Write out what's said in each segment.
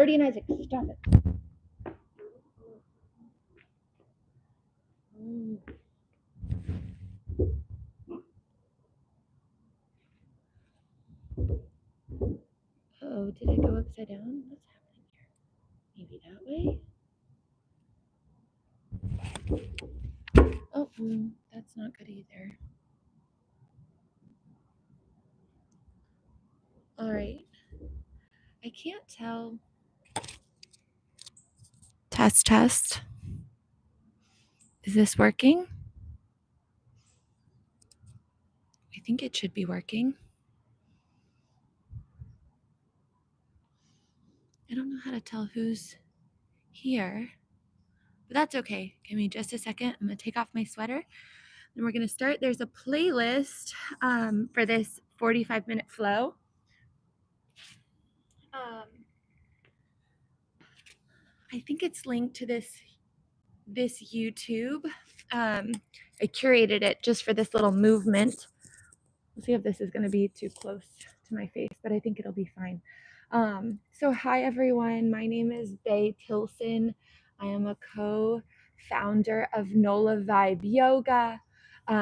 Birdie and Isaac, stop it. Oh, did I go upside down? What's happening here? Maybe that way? Oh, that's not good either. All right. I can't tell. Test, test. Is this working? I think it should be working. I don't know how to tell who's here, but that's okay. Give me just a second. I'm going to take off my sweater and we're going to start. There's a playlist for this 45-minute flow. I think it's linked to this YouTube. I curated it just for this little movement. Let's see if this is going to be too close to my face, but I think it'll be fine. So hi everyone, my name is Baye Tilson. I am a co-founder of NOLA Vibe Yoga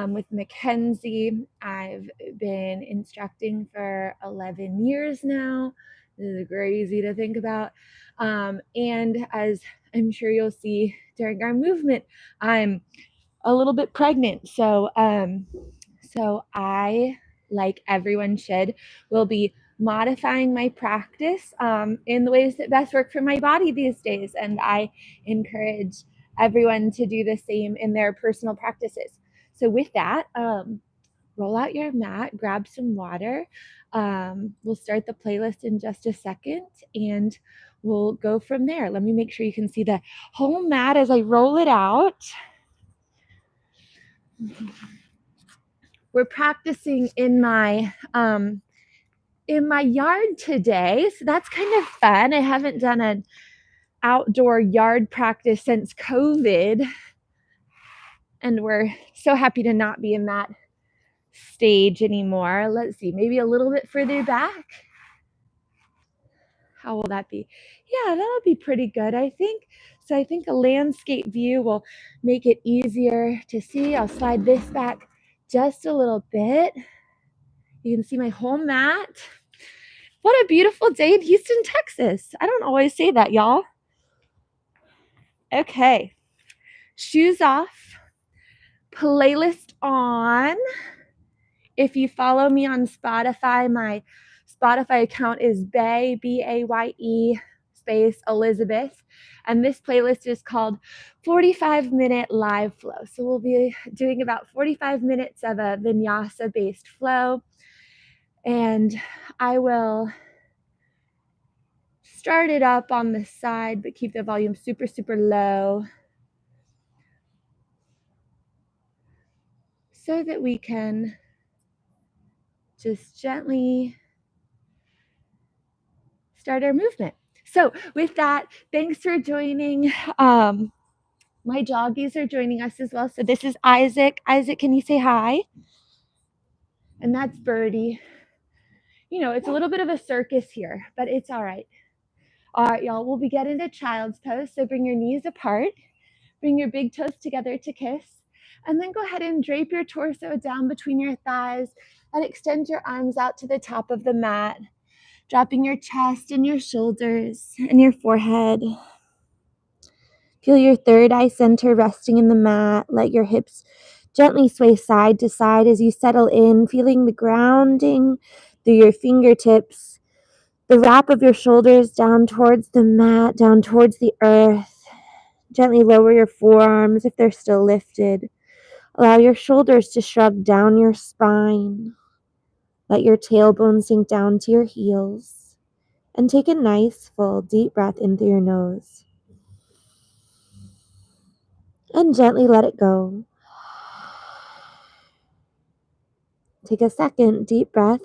with McKensie. I've been instructing for 11 years now. This is crazy to think about. And as I'm sure you'll see during our movement, I'm a little bit pregnant. So I, like everyone should, will be modifying my practice in the ways that best work for my body these days. And I encourage everyone to do the same in their personal practices. So with that, roll out your mat, grab some water. We'll start the playlist in just a second and we'll go from there. Let me make sure you can see the whole mat as I roll it out. We're practicing in my yard today, so that's kind of fun. I haven't done an outdoor yard practice since COVID, and we're so happy to not be in that stage anymore. Let's see, maybe a little bit further back. How will that be? Yeah, that'll be pretty good, I think. So I think a landscape view will make it easier to see. I'll slide this back just a little bit. You can see my whole mat. What a beautiful day in Houston, Texas. I don't always say that, y'all. Okay, shoes off, playlist on. If you follow me on Spotify, my Spotify account is Baye, B-A-Y-E, space Elizabeth. And this playlist is called 45-Minute Live Flow. So we'll be doing about 45 minutes of a Vinyasa-based flow. And I will start it up on the side, but keep the volume super, super low so that we can just gently start our movement. So with that, thanks for joining. My doggies are joining us as well. So this is Isaac. Isaac, can you say hi? And that's Birdie. You know, it's a little bit of a circus here, but it's all right. All right, y'all, we'll be getting to child's pose. So bring your knees apart, bring your big toes together to kiss, and then go ahead and drape your torso down between your thighs and extend your arms out to the top of the mat, dropping your chest and your shoulders and your forehead. Feel your third eye center resting in the mat. Let your hips gently sway side to side as you settle in, feeling the grounding through your fingertips, the wrap of your shoulders down towards the mat, down towards the earth. Gently lower your forearms if they're still lifted. Allow your shoulders to shrug down your spine. Let your tailbone sink down to your heels. And take a nice, full, deep breath in through your nose. And gently let it go. Take a second deep breath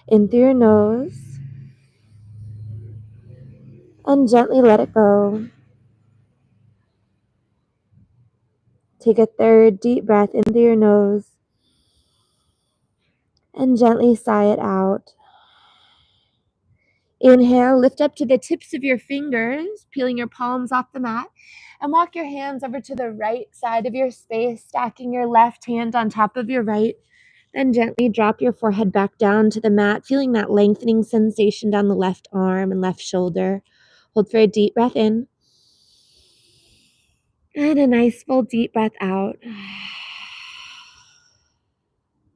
in through your nose. And gently let it go. Take a third deep breath in through your nose. And gently sigh it out. Inhale, lift up to the tips of your fingers, peeling your palms off the mat, and walk your hands over to the right side of your space, stacking your left hand on top of your right. Then gently drop your forehead back down to the mat, feeling that lengthening sensation down the left arm and left shoulder. Hold for a deep breath in. And a nice full deep breath out.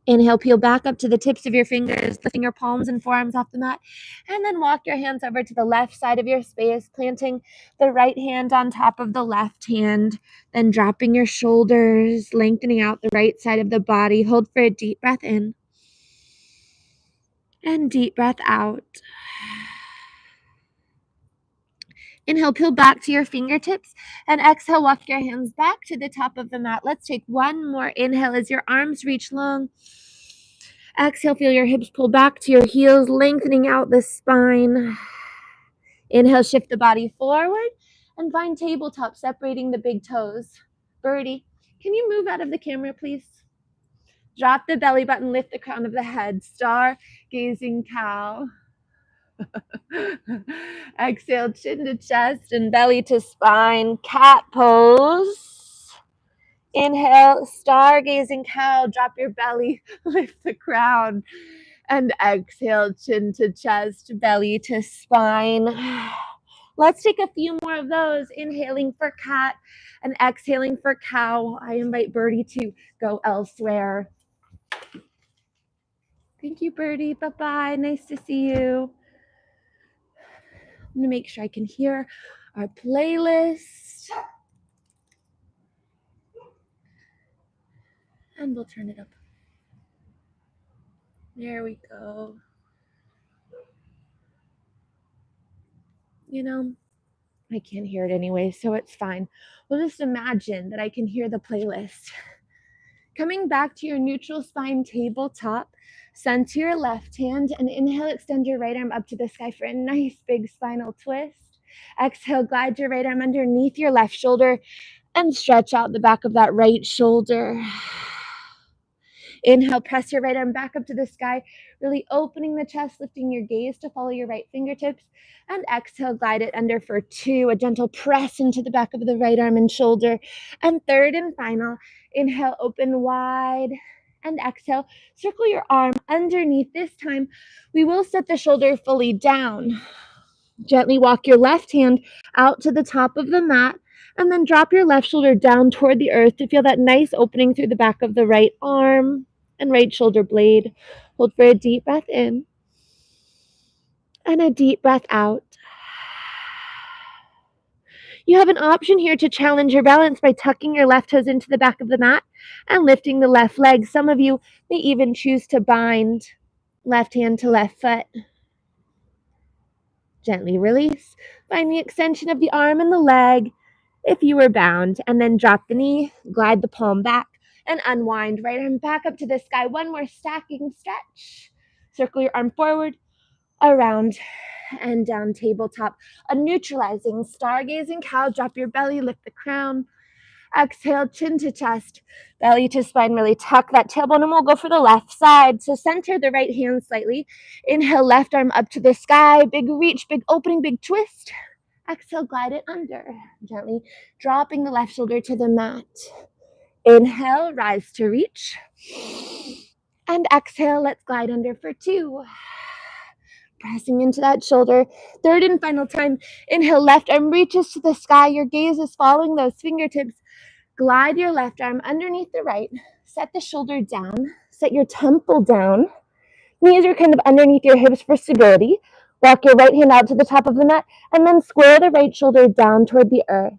Inhale, peel back up to the tips of your fingers, lifting your palms and forearms off the mat. And then walk your hands over to the left side of your space, planting the right hand on top of the left hand. Then dropping your shoulders, lengthening out the right side of the body. Hold for a deep breath in. And deep breath out. Inhale, peel back to your fingertips, and exhale, walk your hands back to the top of the mat. Let's take one more inhale as your arms reach long. Exhale, feel your hips pull back to your heels, lengthening out the spine. Inhale, shift the body forward and find tabletop, separating the big toes. Birdie, can you move out of the camera, please? Drop the belly button, lift the crown of the head. Star gazing cow. Exhale, chin to chest and belly to spine. Cat pose. Inhale, stargazing cow. Drop your belly, lift the crown. And exhale, chin to chest, belly to spine. Let's take a few more of those. Inhaling for cat and exhaling for cow. I invite Birdie to go elsewhere. Thank you, Birdie. Bye-bye. Nice to see you. I'm going to make sure I can hear our playlist. And we'll turn it up. There we go. You know, I can't hear it anyway, so it's fine. We'll just imagine that I can hear the playlist. Coming back to your neutral spine tabletop, center your left hand and inhale, extend your right arm up to the sky for a nice big spinal twist. Exhale, glide your right arm underneath your left shoulder and stretch out the back of that right shoulder. Inhale, press your right arm back up to the sky, really opening the chest, lifting your gaze to follow your right fingertips. And exhale, glide it under for 2, a gentle press into the back of the right arm and shoulder. And third and final, inhale, open wide. And exhale, circle your arm underneath. This time, we will set the shoulder fully down. Gently walk your left hand out to the top of the mat. And then drop your left shoulder down toward the earth to feel that nice opening through the back of the right arm and right shoulder blade. Hold for a deep breath in and a deep breath out. You have an option here to challenge your balance by tucking your left toes into the back of the mat and lifting the left leg. Some of you may even choose to bind left hand to left foot. Gently release. Find the extension of the arm and the leg if you were bound, and then drop the knee, glide the palm back, and unwind. Right arm back up to the sky. One more stacking stretch. Circle your arm forward, around, and down tabletop. A neutralizing stargazing cow. Drop your belly, lift the crown. Exhale, chin to chest, belly to spine. Really tuck that tailbone, and we'll go for the left side. So center the right hand slightly. Inhale, left arm up to the sky. Big reach, big opening, big twist. Exhale, glide it under. Gently dropping the left shoulder to the mat. Inhale, rise to reach. And exhale, let's glide under for 2. Pressing into that shoulder. Third and final time. Inhale, left arm reaches to the sky. Your gaze is following those fingertips. Glide your left arm underneath the right. Set the shoulder down. Set your temple down. Knees are kind of underneath your hips for stability. Walk your right hand out to the top of the mat, and then square the right shoulder down toward the earth.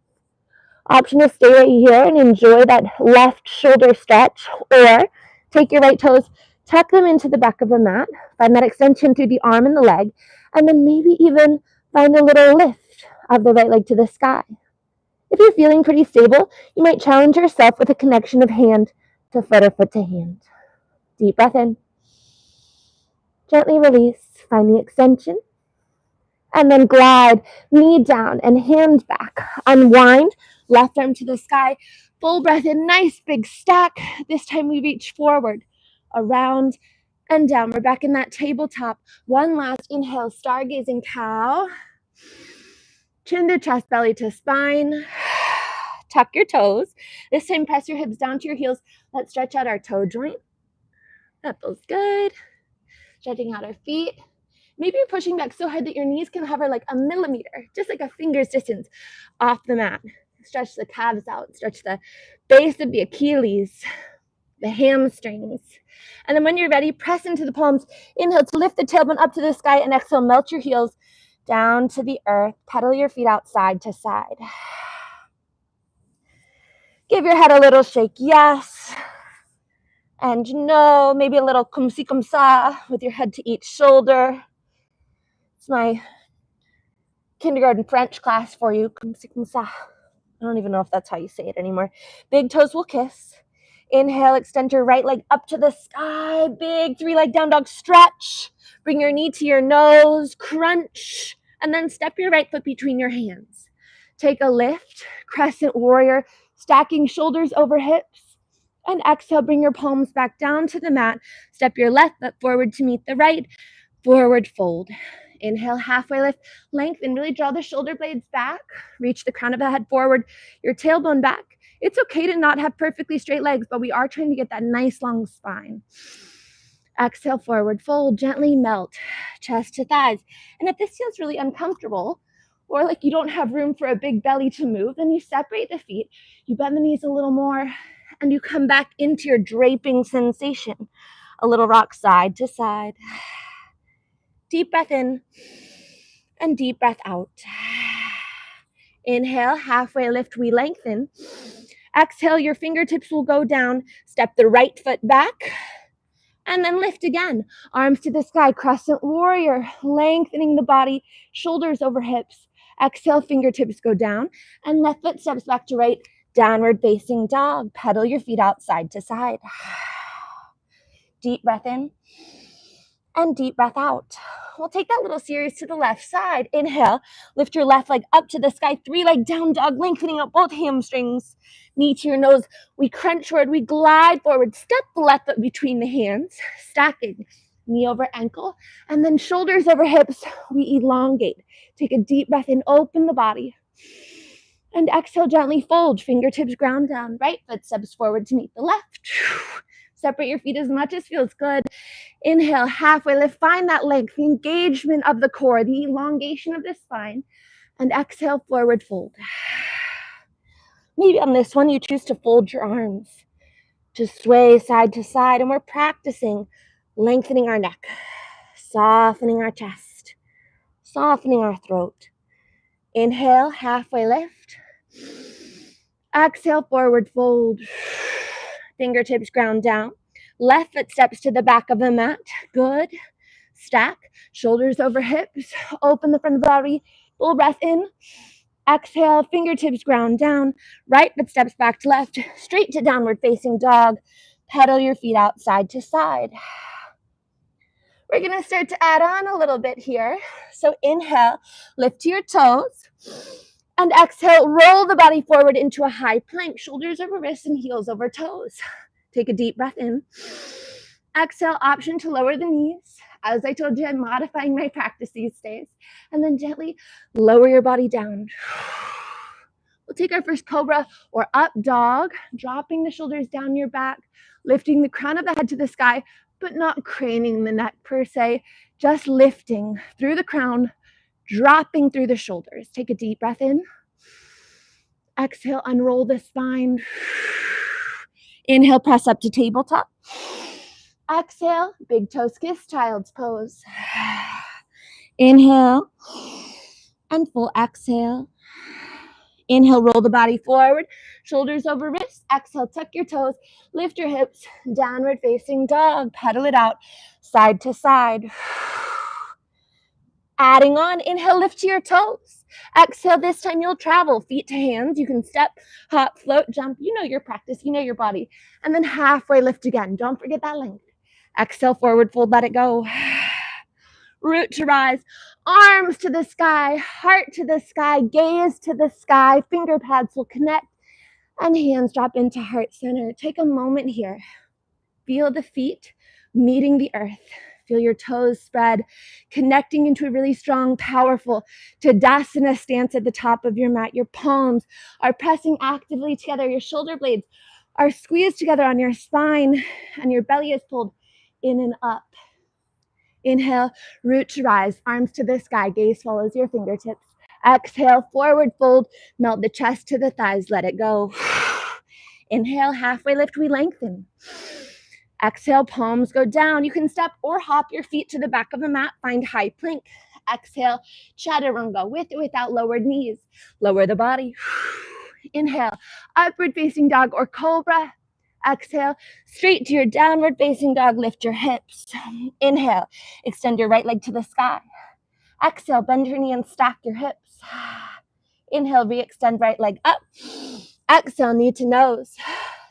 Option to stay right here and enjoy that left shoulder stretch, or take your right toes, tuck them into the back of the mat, find that extension through the arm and the leg, and then maybe even find a little lift of the right leg to the sky. If you're feeling pretty stable, you might challenge yourself with a connection of hand to foot or foot to hand. Deep breath in. Gently release. Find the extension. And then glide, knee down and hand back. Unwind, left arm to the sky. Full breath in, nice big stack. This time we reach forward, around, and down. We're back in that tabletop. One last inhale, stargazing cow. Chin to chest, belly to spine. Tuck your toes. This time, press your hips down to your heels. Let's stretch out our toe joint. That feels good. Stretching out our feet. Maybe you're pushing back so hard that your knees can hover like a millimeter, just like a finger's distance off the mat. Stretch the calves out. Stretch the base of the Achilles, the hamstrings. And then when you're ready, press into the palms. Inhale to lift the tailbone up to the sky, and exhale, melt your heels down to the earth. Pedal your feet out side to side. Give your head a little shake, yes. And no, maybe a little comme ci comme ça with your head to each shoulder. It's my kindergarten French class for you. Comme ci comme ça. I don't even know if that's how you say it anymore. Big toes will kiss. Inhale, extend your right leg up to the sky. Big 3-leg down dog stretch. Bring your knee to your nose, crunch, and then step your right foot between your hands. Take a lift, crescent warrior, stacking shoulders over hips. And exhale, bring your palms back down to the mat. Step your left foot forward to meet the right. Forward fold. Inhale, halfway lift, lengthen, really draw the shoulder blades back. Reach the crown of the head forward, your tailbone back. It's okay to not have perfectly straight legs, but we are trying to get that nice long spine. Exhale, forward fold, gently melt, chest to thighs. And if this feels really uncomfortable, or like you don't have room for a big belly to move, then you separate the feet, you bend the knees a little more, and you come back into your draping sensation. A little rock side to side. Deep breath in and deep breath out. Inhale, halfway lift, we lengthen. Exhale, your fingertips will go down. Step the right foot back and then lift again. Arms to the sky, crescent warrior, lengthening the body, shoulders over hips. Exhale, fingertips go down and left foot steps back to right. Downward facing dog. Pedal your feet out side to side. Deep breath in and deep breath out. We'll take that little series to the left side. Inhale, lift your left leg up to the sky, 3-leg down dog, lengthening out both hamstrings. Knee to your nose, we crunch forward, we glide forward, step the left foot between the hands, stacking knee over ankle, and then shoulders over hips, we elongate. Take a deep breath in, open the body, and exhale, gently fold, fingertips ground down, right foot steps forward to meet the left. Separate your feet as much as feels good. Inhale, halfway lift, find that length, the engagement of the core, the elongation of the spine, and exhale, forward fold. Maybe on this one, you choose to fold your arms, to sway side to side, and we're practicing lengthening our neck, softening our chest, softening our throat. Inhale, halfway lift. Exhale, forward fold. Fingertips ground down. Left foot steps to the back of the mat. Good. Stack. Shoulders over hips. Open the front of the body. Full breath in. Exhale. Fingertips ground down. Right foot steps back to left. Straight to downward facing dog. Pedal your feet out side to side. We're going to start to add on a little bit here. So inhale. Lift to your toes. And exhale, roll the body forward into a high plank, shoulders over wrists and heels over toes. Take a deep breath in. Exhale, option to lower the knees. As I told you, I'm modifying my practice these days. And then gently lower your body down. We'll take our first cobra or up dog, dropping the shoulders down your back, lifting the crown of the head to the sky, but not craning the neck per se, just lifting through the crown, dropping through the shoulders. Take a deep breath in. Exhale, unroll the spine. Inhale, press up to tabletop. Exhale, big toes kiss, child's pose. Inhale and full exhale. Inhale, roll the body forward, shoulders over wrists. Exhale, tuck your toes, lift your hips, downward facing dog. Pedal it out, side to side. Adding on, inhale, lift to your toes. Exhale, this time you'll travel, feet to hands. You can step, hop, float, jump. You know your practice, you know your body. And then halfway lift again. Don't forget that length. Exhale, forward fold, let it go. Root to rise, arms to the sky, heart to the sky, gaze to the sky. Finger pads will connect and hands drop into heart center. Take a moment here. Feel the feet meeting the earth. Feel your toes spread, connecting into a really strong, powerful Tadasana stance at the top of your mat. Your palms are pressing actively together. Your shoulder blades are squeezed together on your spine, and your belly is pulled in and up. Inhale, root to rise, arms to the sky, gaze follows your fingertips. Exhale, forward fold, melt the chest to the thighs, let it go. Inhale, halfway lift, we lengthen. Exhale, palms go down. You can step or hop your feet to the back of the mat, find high plank. Exhale, chaturanga, with or without lowered knees. Lower the body. Inhale, upward facing dog or cobra. Exhale, straight to your downward facing dog, lift your hips. Inhale, extend your right leg to the sky. Exhale, bend your knee and stack your hips. Inhale, re-extend right leg up. Exhale, knee to nose.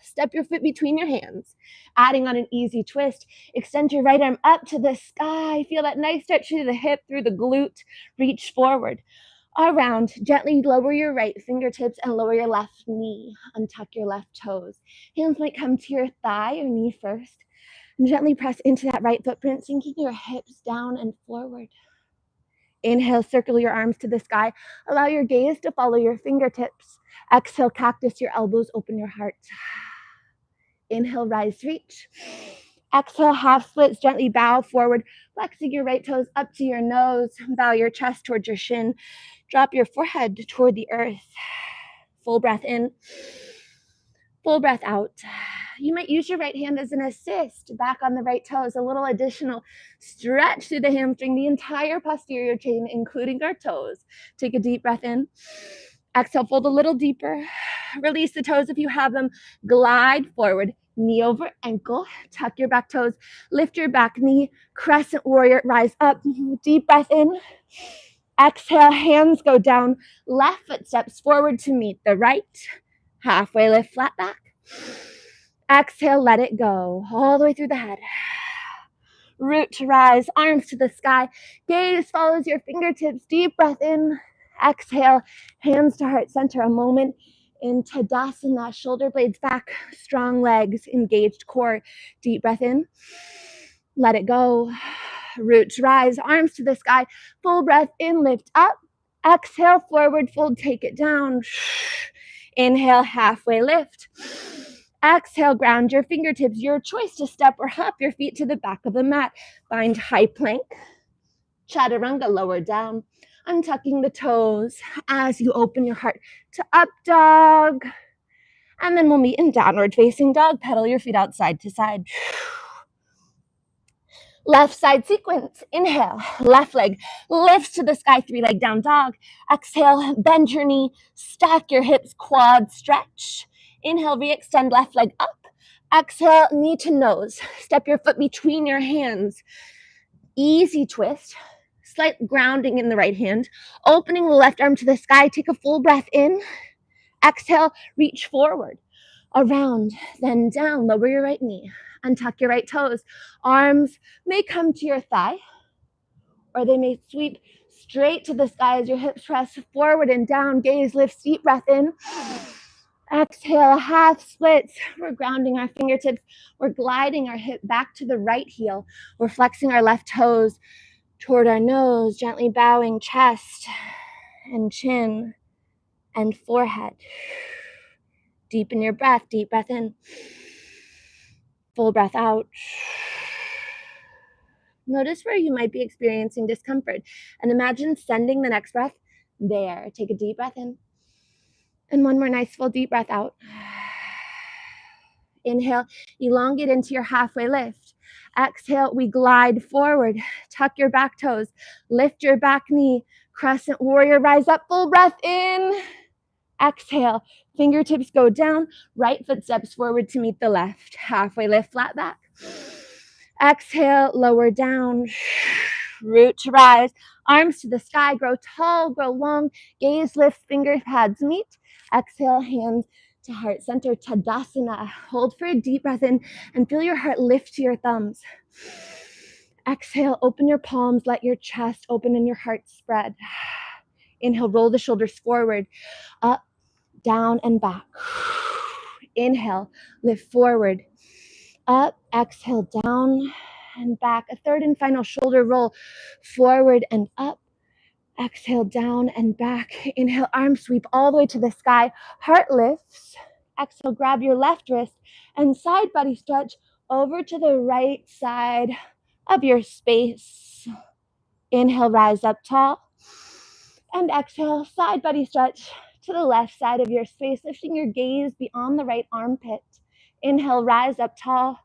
Step your foot between your hands, adding on an easy twist. Extend your right arm up to the sky. Feel that nice stretch through the hip, through the glute. Reach forward. Around, gently lower your right fingertips and lower your left knee. Untuck your left toes. Hands might come to your thigh or knee first. And gently press into that right footprint, sinking your hips down and forward. Inhale, circle your arms to the sky. Allow your gaze to follow your fingertips. Exhale, cactus your elbows, open your heart. Inhale, rise, reach. Exhale, half splits, gently bow forward, flexing your right toes up to your nose. Bow your chest towards your shin. Drop your forehead toward the earth. Full breath in. Full breath out. You might use your right hand as an assist, back on the right toes, a little additional stretch through the hamstring, the entire posterior chain, including our toes. Take a deep breath in. Exhale, fold a little deeper. Release the toes if you have them. Glide forward, knee over ankle. Tuck your back toes. Lift your back knee. Crescent warrior, rise up. Deep breath in. Exhale, hands go down. Left foot steps forward to meet the right. Halfway lift, flat back. Exhale, let it go. All the way through the head. Root to rise, arms to the sky. Gaze follows your fingertips. Deep breath in. Exhale, hands to heart center. A moment in Tadasana, shoulder blades back, strong legs, engaged core. Deep breath in. Let it go. Root to rise, arms to the sky. Full breath in, lift up. Exhale, forward fold, take it down. Inhale, halfway lift. Exhale, ground your fingertips. Your choice to step or hop your feet to the back of the mat. Find high plank. Chaturanga, lower down. Untucking the toes as you open your heart to up dog. And then we'll meet in downward facing dog. Pedal your feet out side to side. Left side sequence. Inhale, left leg lifts to the sky, 3-leg down dog. Exhale, bend your knee, stack your hips, quad stretch. Inhale, re-extend left leg up. Exhale, knee to nose. Step your foot between your hands. Easy twist. Slight grounding in the right hand. Opening the left arm to the sky. Take a full breath in. Exhale, reach forward. Around, then down. Lower your right knee. Untuck your right toes. Arms may come to your thigh, or they may sweep straight to the sky as your hips press forward and down. Gaze lifts, deep breath in. Exhale, half splits. We're grounding our fingertips. We're gliding our hip back to the right heel. We're flexing our left toes toward our nose, gently bowing chest and chin and forehead. Deepen your breath, deep breath in. Full breath out. Notice where you might be experiencing discomfort and imagine sending the next breath there. Take a deep breath in. And one more nice full deep breath out. Inhale, elongate into your halfway lift. Exhale, we glide forward. Tuck your back toes. Lift your back knee. Crescent warrior, rise up. Full breath in. Exhale, fingertips go down. Right foot steps forward to meet the left. Halfway lift, flat back. Exhale, lower down. Root to rise. Arms to the sky. Grow tall, grow long. Gaze lifts, finger pads meet. Exhale, hands to heart center. Tadasana. Hold for a deep breath in and feel your heart lift to your thumbs. Exhale, open your palms. Let your chest open and your heart spread. Inhale, roll the shoulders forward, up, down, and back. Inhale, lift forward, up, exhale, down, and back. A third and final shoulder roll forward and up. Exhale, down and back. Inhale, arm sweep all the way to the sky. Heart lifts. Exhale, grab your left wrist and side body stretch over to the right side of your space. Inhale, rise up tall. And exhale, side body stretch to the left side of your space, lifting your gaze beyond the right armpit. Inhale, rise up tall.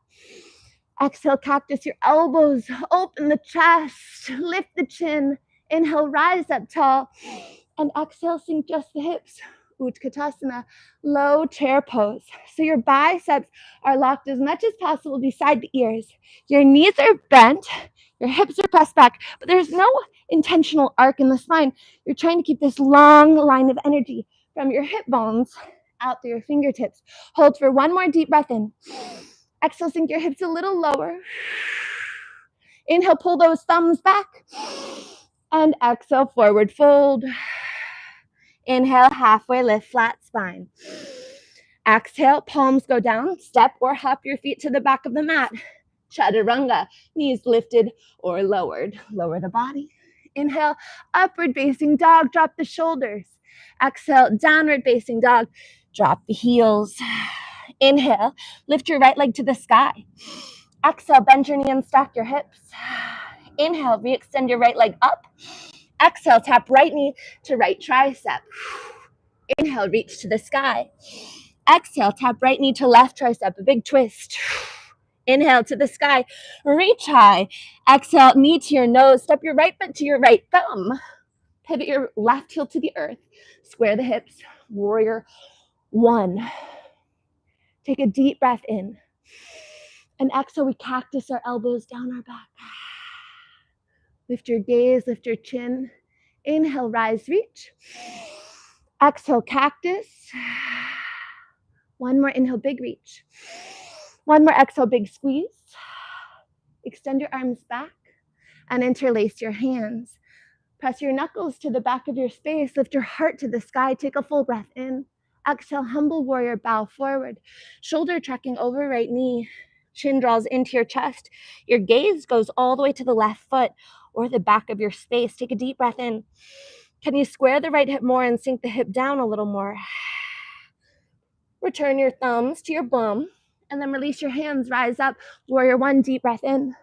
Exhale, cactus your elbows, open the chest, lift the chin. Inhale, rise up tall. And exhale, sink just the hips. Utkatasana, low chair pose. So your biceps are locked as much as possible beside the ears. Your knees are bent, your hips are pressed back, but there's no intentional arc in the spine. You're trying to keep this long line of energy from your hip bones out through your fingertips. Hold for one more deep breath in. Exhale, sink your hips a little lower. Inhale, pull those thumbs back. And exhale, forward fold. Inhale, halfway lift, flat spine. Exhale, palms go down. Step or hop your feet to the back of the mat. Chaturanga, knees lifted or lowered. Lower the body. Inhale, upward facing dog, drop the shoulders. Exhale, downward facing dog, drop the heels. Inhale, lift your right leg to the sky. Exhale, bend your knee and stack your hips. Inhale, re-extend your right leg up. Exhale, tap right knee to right tricep. Inhale, reach to the sky. Exhale, tap right knee to left tricep, a big twist. Inhale to the sky, reach high. Exhale, knee to your nose, step your right foot to your right thumb. Pivot your left heel to the earth. Square the hips, warrior one. Take a deep breath in. And exhale, we cactus our elbows down our back. Lift your gaze, lift your chin. Inhale, rise, reach. Exhale, cactus. One more inhale, big reach. One more exhale, big squeeze. Extend your arms back and interlace your hands. Press your knuckles to the back of your space. Lift your heart to the sky. Take a full breath in. Exhale, humble warrior, bow forward. Shoulder tracking over right knee. Chin draws into your chest. Your gaze goes all the way to the left foot or the back of your space. Take a deep breath in. Can you square the right hip more and sink the hip down a little more? Return your thumbs to your bum and then release your hands, rise up. Warrior one, deep breath in.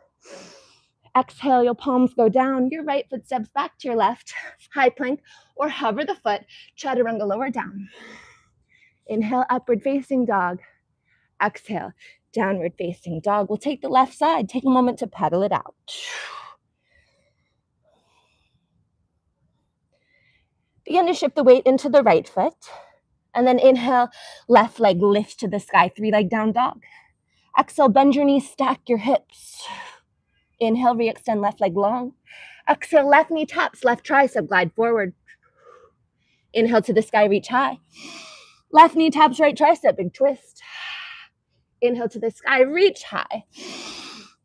Exhale, your palms go down. Your right foot steps back to your left. High plank or hover the foot. Chaturanga, lower down. Inhale, upward facing dog. Exhale, downward facing dog. We'll take the left side. Take a moment to pedal it out. Begin to shift the weight into the right foot. And then inhale, left leg lift to the sky, 3-leg down dog. Exhale, bend your knees, stack your hips. Inhale, re-extend left leg long. Exhale, left knee taps, left tricep, glide forward. Inhale to the sky, reach high. Left knee taps, right tricep, big twist. Inhale to the sky, reach high.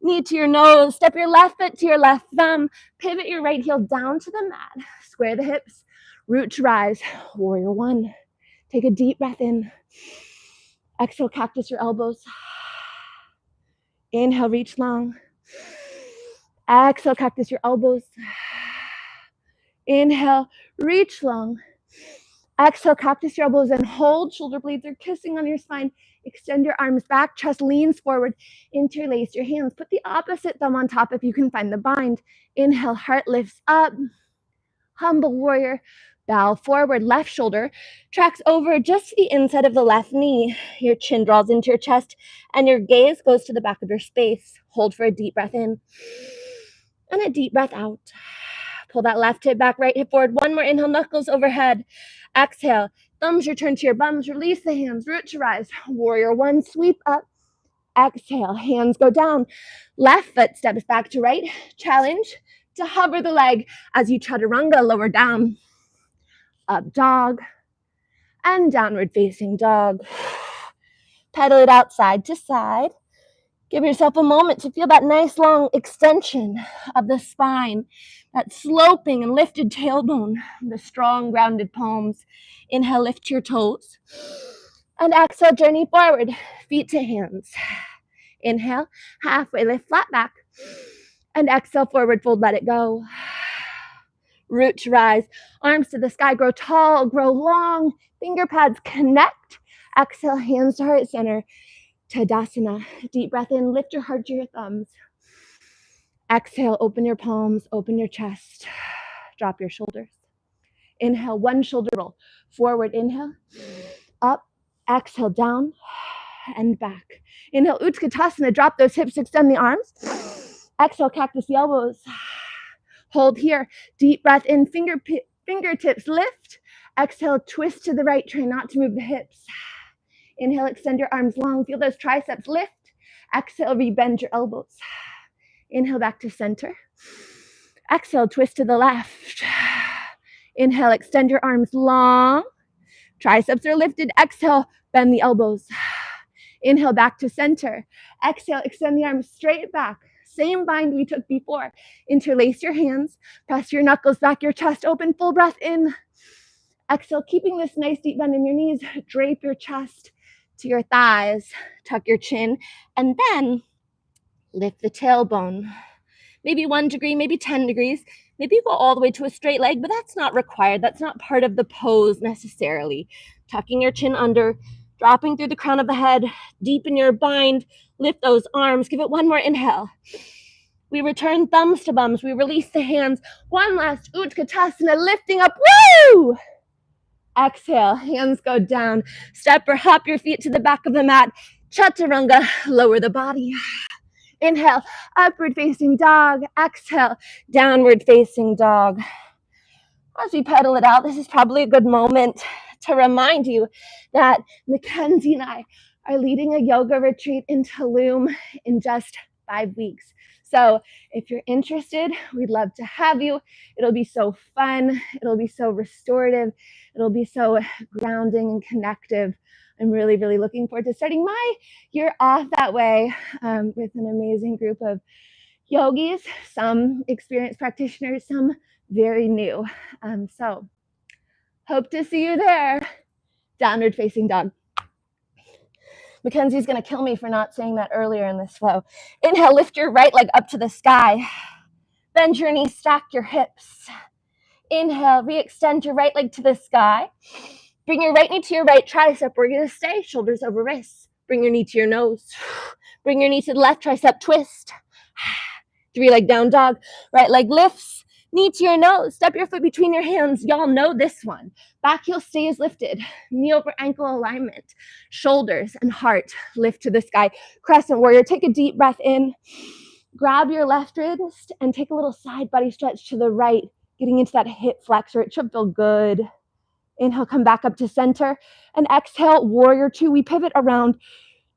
Knee to your nose, step your left foot to your left thumb. Pivot your right heel down to the mat. Square the hips, root to rise, warrior one. Take a deep breath in. Exhale, cactus your elbows. Inhale, reach long. Exhale, cactus your elbows. Inhale, reach long. Exhale, cactus your elbows and hold. Shoulder blades are kissing on your spine. Extend your arms back, chest leans forward. Interlace your hands. Put the opposite thumb on top if you can find the bind. Inhale, heart lifts up. Humble warrior. Bow forward, left shoulder tracks over just to the inside of the left knee. Your chin draws into your chest and your gaze goes to the back of your space. Hold for a deep breath in and a deep breath out. Pull that left hip back, right hip forward. One more inhale, knuckles overhead. Exhale, thumbs return to your bums. Release the hands, root to rise. Warrior one, sweep up. Exhale, hands go down. Left foot steps back to right. Challenge to hover the leg as you chaturanga, lower down. Up dog and downward facing dog. Pedal it out side to side. Give yourself a moment to feel that nice long extension of the spine, that sloping and lifted tailbone, the strong grounded palms. Inhale, lift your toes. And exhale, journey forward, feet to hands. Inhale, halfway lift, flat back. And exhale, forward fold, let it go. Root to rise, arms to the sky, grow tall, grow long, finger pads connect. Exhale, hands to heart center, Tadasana. Deep breath in, lift your heart to your thumbs. Exhale, open your palms, open your chest, drop your shoulders. Inhale, one shoulder roll, forward, inhale, up, exhale, down, and back. Inhale, Utkatasana, drop those hips, extend the arms. Exhale, cactus the elbows. Hold here, deep breath in, fingertips lift. Exhale, twist to the right, try not to move the hips. Inhale, extend your arms long, feel those triceps lift. Exhale, rebend your elbows. Inhale, back to center. Exhale, twist to the left. Inhale, extend your arms long. Triceps are lifted. Exhale, bend the elbows. Inhale, back to center. Exhale, extend the arms straight back. Same bind we took before. Interlace your hands. Press your knuckles back, your chest open. Full breath in. Exhale, keeping this nice deep bend in your knees. Drape your chest to your thighs. Tuck your chin. And then lift the tailbone. Maybe 1 degree, maybe 10 degrees. Maybe you go all the way to a straight leg, but that's not required. That's not part of the pose necessarily. Tucking your chin under, dropping through the crown of the head, deepen your bind, lift those arms. Give it one more inhale. We return thumbs to bums. We release the hands. One last Utkatasana, lifting up. Woo! Exhale, hands go down. Step or hop your feet to the back of the mat. Chaturanga, lower the body. Inhale, upward facing dog. Exhale, downward facing dog. As we pedal it out, this is probably a good moment to remind you that McKensie and I are leading a yoga retreat in Tulum in just 5 weeks. So if you're interested, we'd love to have you. It'll be so fun. It'll be so restorative. It'll be so grounding and connective. I'm really, really looking forward to starting my year off that way with an amazing group of yogis, some experienced practitioners, some very new. So hope to see you there. Downward facing dog. Mackenzie's going to kill me for not saying that earlier in this flow. Inhale, lift your right leg up to the sky. Bend your knees, stack your hips. Inhale, re-extend your right leg to the sky. Bring your right knee to your right tricep. We're going to stay shoulders over wrists. Bring your knee to your nose. Bring your knee to the left tricep, twist. 3-leg down dog. Right leg lifts. Knee to your nose. Step your foot between your hands. Y'all know this one. Back heel stays lifted. Knee over ankle alignment. Shoulders and heart lift to the sky. Crescent warrior. Take a deep breath in. Grab your left wrist and take a little side body stretch to the right, getting into that hip flexor. It should feel good. Inhale, come back up to center. And exhale, warrior 2. We pivot around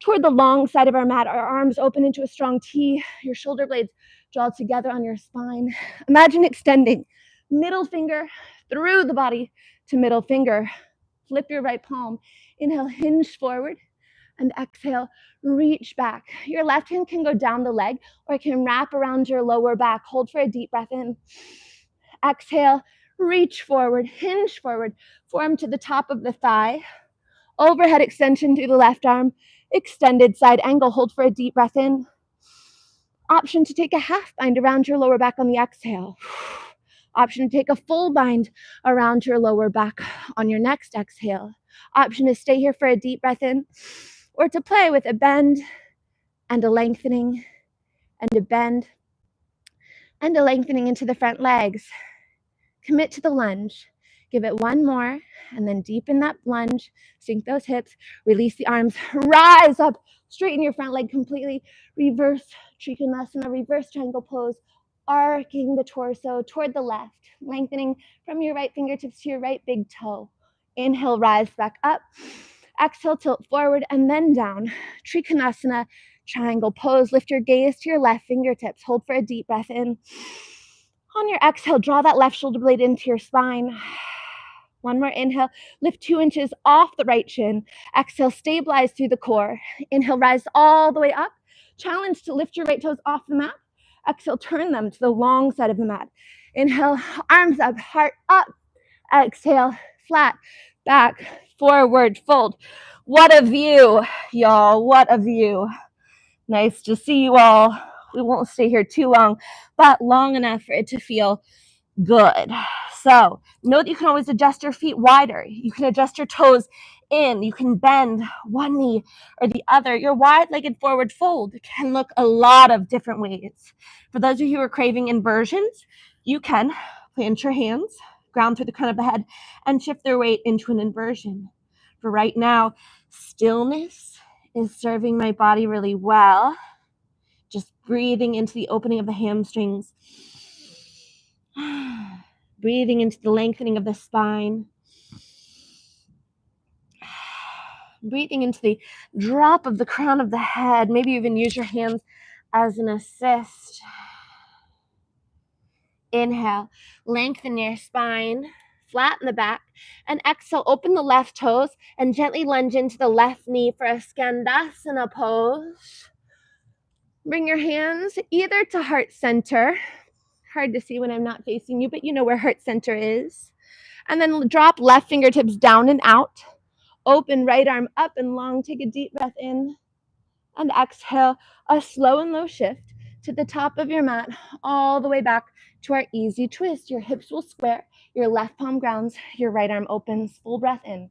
toward the long side of our mat. Our arms open into a strong T. Your shoulder blades draw together on your spine. Imagine extending middle finger through the body to middle finger. Flip your right palm. Inhale, hinge forward. And exhale, reach back. Your left hand can go down the leg or it can wrap around your lower back. Hold for a deep breath in. Exhale, reach forward, hinge forward, form to the top of the thigh. Overhead extension through the left arm. Extended side angle. Hold for a deep breath in. Option to take a half bind around your lower back on the exhale. Option to take a full bind around your lower back on your next exhale. Option to stay here for a deep breath in, or to play with a bend and a lengthening and a bend and a lengthening into the front legs. Commit to the lunge. Give it one more, and then deepen that lunge. Sink those hips. Release the arms. Rise up. Straighten your front leg completely. Reverse Trikonasana, reverse triangle pose. Arcing the torso toward the left. Lengthening from your right fingertips to your right big toe. Inhale, rise back up. Exhale, tilt forward and then down. Trikonasana, triangle pose. Lift your gaze to your left fingertips. Hold for a deep breath in. On your exhale, draw that left shoulder blade into your spine. One more inhale, lift 2 inches off the right shin. Exhale, stabilize through the core. Inhale, rise all the way up. Challenge to lift your right toes off the mat. Exhale, turn them to the long side of the mat. Inhale, arms up, heart up. Exhale, flat, back, forward, fold. What a view, y'all, what a view. Nice to see you all. We won't stay here too long, but long enough for it to feel good. So know that you can always adjust your feet wider. You can adjust your toes in. You can bend one knee or the other. Your wide-legged forward fold can look a lot of different ways. For those of you who are craving inversions, you can plant your hands, ground through the crown of the head, and shift their weight into an inversion. For right now, stillness is serving my body really well. Just breathing into the opening of the hamstrings. Breathing into the lengthening of the spine. Breathing into the drop of the crown of the head. Maybe even use your hands as an assist. Inhale, lengthen your spine, flatten the back, and exhale, open the left toes and gently lunge into the left knee for a Skandasana pose. Bring your hands either to heart center. Hard to see when I'm not facing you, but you know where heart center is. And then drop left fingertips down and out. Open right arm up and long. Take a deep breath in. And exhale, a slow and low shift to the top of your mat, all the way back to our easy twist. Your hips will square, your left palm grounds, your right arm opens. Full breath in.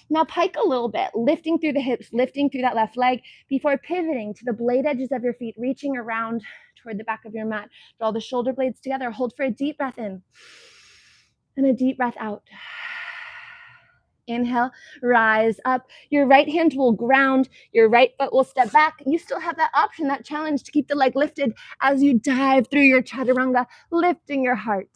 Now pike a little bit, lifting through the hips, lifting through that left leg before pivoting to the blade edges of your feet, reaching around toward the back of your mat. Draw the shoulder blades together. Hold for a deep breath in and a deep breath out. Inhale, rise up. Your right hand will ground. Your right foot will step back. You still have that option, that challenge to keep the leg lifted as you dive through your chaturanga, lifting your heart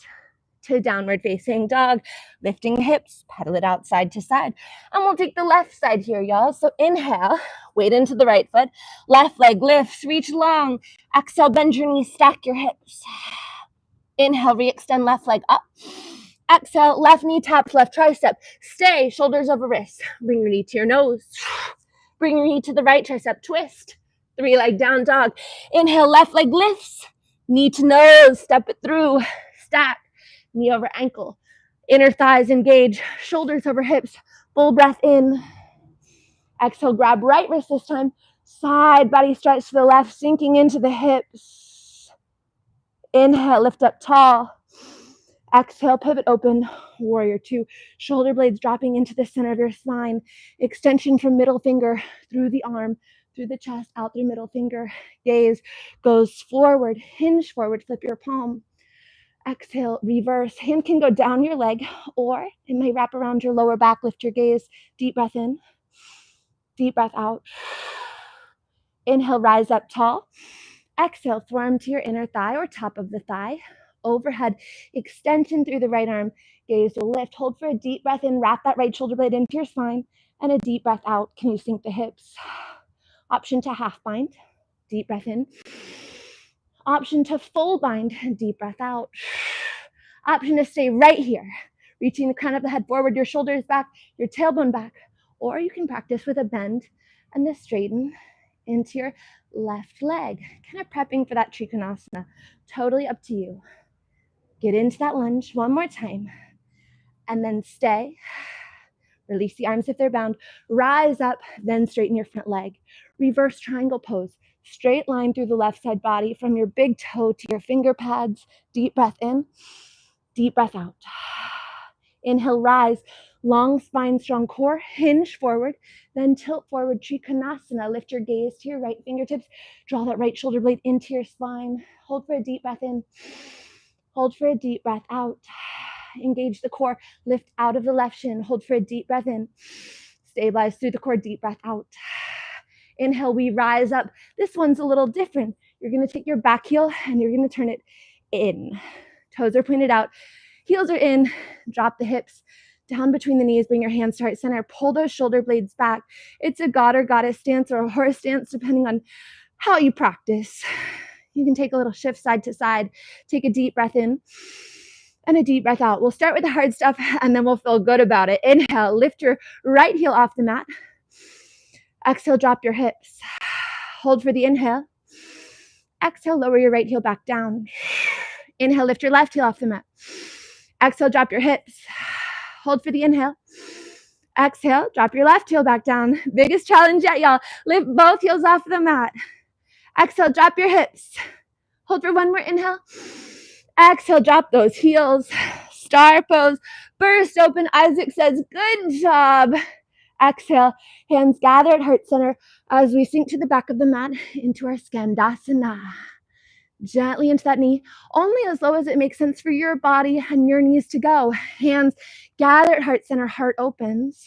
to downward facing dog, lifting hips, pedal it out side to side. And we'll take the left side here, y'all. So inhale, weight into the right foot. Left leg lifts, reach long. Exhale, bend your knees, stack your hips. Inhale, re-extend left leg up. Exhale, left knee taps left tricep. Stay, shoulders over wrists. Bring your knee to your nose. Bring your knee to the right tricep. Twist. 3-leg down dog. Inhale, left leg lifts. Knee to nose. Step it through. Stack. Knee over ankle. Inner thighs engage. Shoulders over hips. Full breath in. Exhale, grab right wrist this time. Side body stretch to the left, sinking into the hips. Inhale, lift up tall. Exhale, pivot open, warrior two. Shoulder blades dropping into the center of your spine. Extension from middle finger through the arm, through the chest, out through middle finger. Gaze goes forward, hinge forward, flip your palm. Exhale, reverse. Hand can go down your leg, or it may wrap around your lower back. Lift your gaze. Deep breath in, deep breath out. Inhale, rise up tall. Exhale, forearm to your inner thigh or top of the thigh. Overhead, extension through the right arm. Gaze will lift. Hold for a deep breath in. Wrap that right shoulder blade into your spine. And a deep breath out. Can you sink the hips? Option to half bind. Deep breath in. Option to full bind. Deep breath out. Option to stay right here. Reaching the crown of the head forward, your shoulders back, your tailbone back. Or you can practice with a bend and a straighten into your left leg. Kind of prepping for that Trikonasana. Totally up to you. Get into that lunge one more time, and then stay. Release the arms if they're bound. Rise up, then straighten your front leg. Reverse triangle pose. Straight line through the left side body from your big toe to your finger pads. Deep breath in, deep breath out. Inhale, rise. Long spine, strong core. Hinge forward, then tilt forward. Trikonasana. Lift your gaze to your right fingertips. Draw that right shoulder blade into your spine. Hold for a deep breath in. Hold for a deep breath out. Engage the core. Lift out of the left shin. Hold for a deep breath in. Stabilize through the core. Deep breath out. Inhale, we rise up. This one's a little different. You're going to take your back heel and you're going to turn it in. Toes are pointed out. Heels are in. Drop the hips down between the knees. Bring your hands to heart center. Pull those shoulder blades back. It's a god or goddess stance or a horse stance, depending on how you practice. You can take a little shift side to side. Take a deep breath in and a deep breath out. We'll start with the hard stuff and then we'll feel good about it. Inhale, lift your right heel off the mat. Exhale, drop your hips. Hold for the inhale. Exhale, lower your right heel back down. Inhale, lift your left heel off the mat. Exhale, drop your hips. Hold for the inhale. Exhale, drop your left heel back down. Biggest challenge yet, y'all. Lift both heels off the mat. Exhale, drop your hips. Hold for one more inhale. Exhale, drop those heels. Star pose. Burst open. Isaac says, good job. Exhale, hands gather at heart center as we sink to the back of the mat into our Skandasana. Gently into that knee, only as low as it makes sense for your body and your knees to go. Hands gather at heart center, heart opens.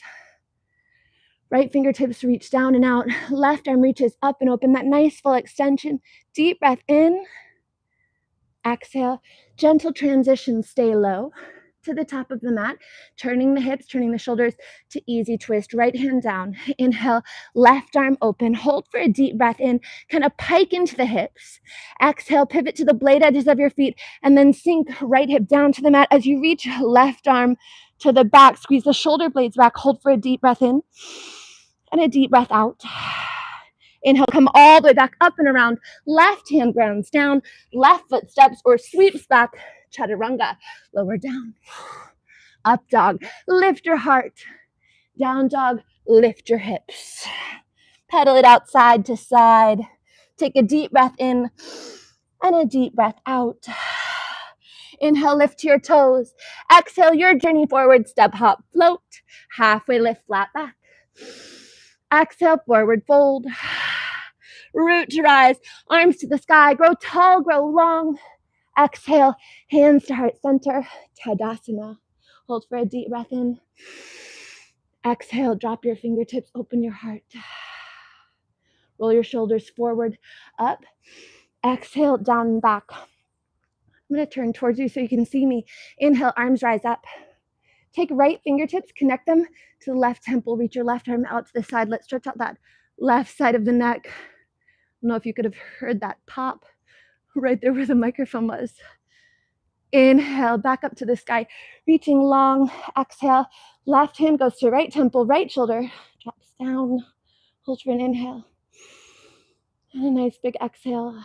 Right fingertips reach down and out. Left arm reaches up and open. That nice full extension. Deep breath in. Exhale. Gentle transition. Stay low to the top of the mat. Turning the hips, turning the shoulders to easy twist. Right hand down. Inhale. Left arm open. Hold for a deep breath in. Kind of pike into the hips. Exhale. Pivot to the blade edges of your feet. And then sink right hip down to the mat as you reach left arm to the back. Squeeze the shoulder blades back. Hold for a deep breath in. And a deep breath out. Inhale, come all the way back up and around. Left hand grounds down. Left foot steps or sweeps back. Chaturanga. Lower down. Up dog. Lift your heart. Down dog. Lift your hips. Pedal it out side to side. Take a deep breath in and a deep breath out. Inhale, lift your toes. Exhale, your journey forward. Step, hop, float. Halfway lift, flat back. Exhale, forward fold. Root to rise, arms to the sky. Grow tall, grow long. Exhale, hands to heart center. Tadasana. Hold for a deep breath in. Exhale, drop your fingertips, open your heart. Roll your shoulders forward, up. Exhale, down and back. I'm going to turn towards you so you can see me. Inhale, arms rise up. Take right fingertips, connect them to the left temple. Reach your left arm out to the side. Let's stretch out that left side of the neck. I don't know if you could have heard that pop right there where the microphone was. Inhale, back up to the sky, reaching long. Exhale, left hand goes to right temple, right shoulder, drops down. Hold for an inhale. And a nice big exhale.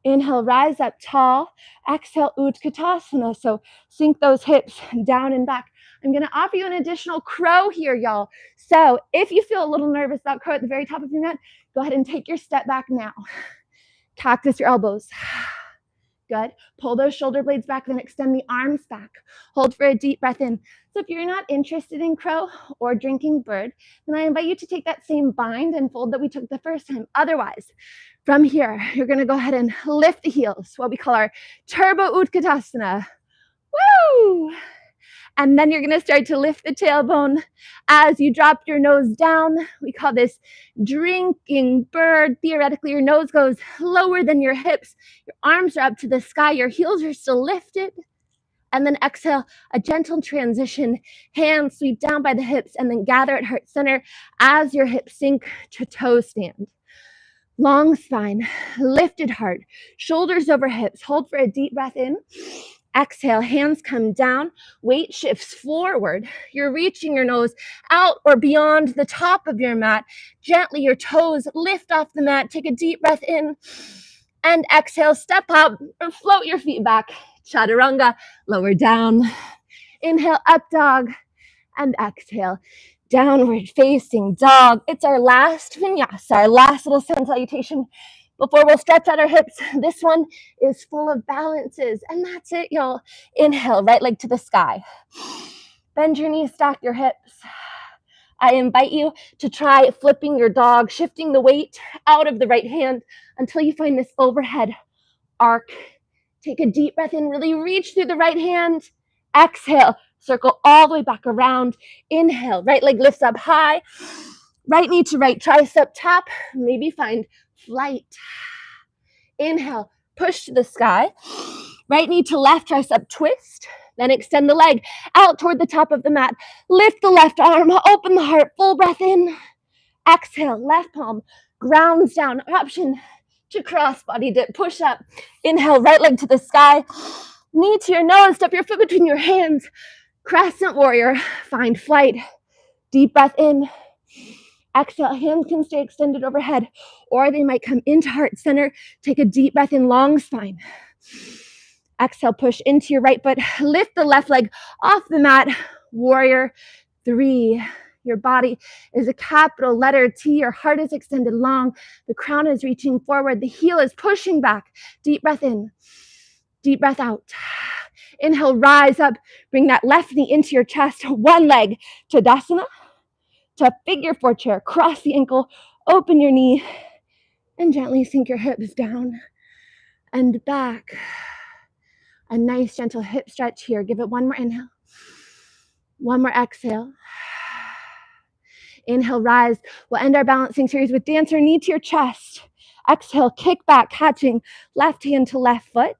Inhale, rise up tall. Exhale, Utkatasana. So sink those hips down and back. I'm going to offer you an additional crow here, y'all. So if you feel a little nervous about crow at the very top of your mat, go ahead and take your step back now. Cactus your elbows. Good. Pull those shoulder blades back, then extend the arms back. Hold for a deep breath in. So if you're not interested in crow or drinking bird, then I invite you to take that same bind and fold that we took the first time. Otherwise, from here, you're going to go ahead and lift the heels, what we call our Turbo Utkatasana. Woo! And then you're going to start to lift the tailbone as you drop your nose down. We call this drinking bird. Theoretically, your nose goes lower than your hips. Your arms are up to the sky. Your heels are still lifted. And then exhale, a gentle transition. Hands sweep down by the hips and then gather at heart center as your hips sink to toe stand. Long spine, lifted heart, shoulders over hips. Hold for a deep breath in. Exhale, hands come down, weight shifts forward. You're reaching your nose out or beyond the top of your mat. Gently, your toes lift off the mat. Take a deep breath in and exhale, step up or float your feet back. Chaturanga, lower down. Inhale, up dog, and exhale, downward facing dog. It's our last vinyasa, our last little sun salutation before we'll stretch out our hips. This one is full of balances, and that's it, y'all. Inhale, right leg to the sky. Bend your knees, stack your hips. I invite you to try flipping your dog, shifting the weight out of the right hand until you find this overhead arc. Take a deep breath in, really reach through the right hand. Exhale, circle all the way back around. Inhale, right leg lifts up high. Right knee to right tricep tap. Maybe find flight. Inhale, push to the sky. Right knee to left tricep twist. Then extend the leg out toward the top of the mat. Lift the left arm, open the heart, full breath in. Exhale, left palm grounds down. Option to cross body dip, push up. Inhale, right leg to the sky. Knee to your nose, step your foot between your hands. Crescent warrior, find flight. Deep breath in. Exhale, hands can stay extended overhead, or they might come into heart center. Take a deep breath in, long spine. Exhale, push into your right foot. Lift the left leg off the mat. Warrior 3. Your body is a capital letter T. Your heart is extended long. The crown is reaching forward. The heel is pushing back. Deep breath in. Deep breath out. Inhale, rise up. Bring that left knee into your chest. One leg, Tadasana, to figure four chair. Cross the ankle, open your knee, and gently sink your hips down and back. A nice gentle hip stretch here. Give it one more inhale. One more exhale. Inhale, rise. We'll end our balancing series with dancer, knee to your chest. Exhale, kick back, catching left hand to left foot.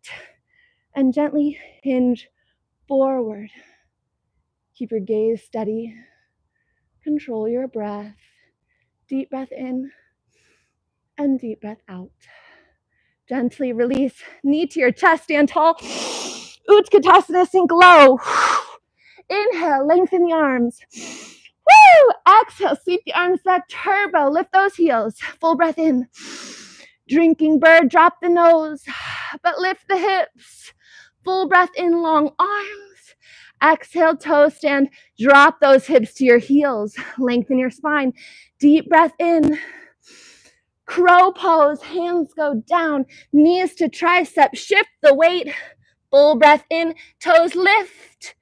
And gently hinge forward. Keep your gaze steady. Control your breath. Deep breath in and deep breath out. Gently release. Knee to your chest, stand tall. Utkatasana, sink low. Inhale, lengthen the arms. Woo! Exhale, sweep the arms back, turbo, lift those heels. Full breath in. Drinking bird, drop the nose, but lift the hips. Full breath in, long arms. Exhale, toe stand, drop those hips to your heels. Lengthen your spine. Deep breath in. Crow pose, hands go down, knees to triceps, shift the weight. Full breath in, toes lift.